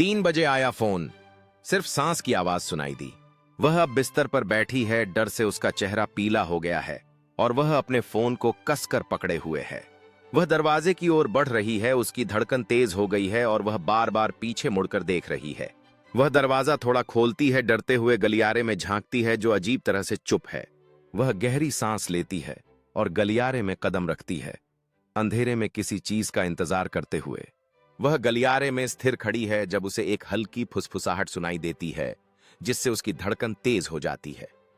3 बजे आया फोन। सिर्फ सांस की आवाज सुनाई दी। वह अब बिस्तर पर बैठी है, डर से उसका चेहरा पीला हो गया है और वह अपने फोन को कसकर पकड़े हुए है। वह दरवाजे की ओर बढ़ रही है, उसकी धड़कन तेज हो गई है और वह बार बार पीछे मुड़कर देख रही है। वह दरवाजा थोड़ा खोलती है, डरते हुए गलियारे में झांकती है जो अजीब तरह से चुप है। वह गहरी सांस लेती है और गलियारे में कदम रखती है, अंधेरे में किसी चीज का इंतजार करते हुए। वह गलियारे में स्थिर खड़ी है जब उसे एक हल्की फुसफुसाहट सुनाई देती है, जिससे उसकी धड़कन तेज हो जाती है।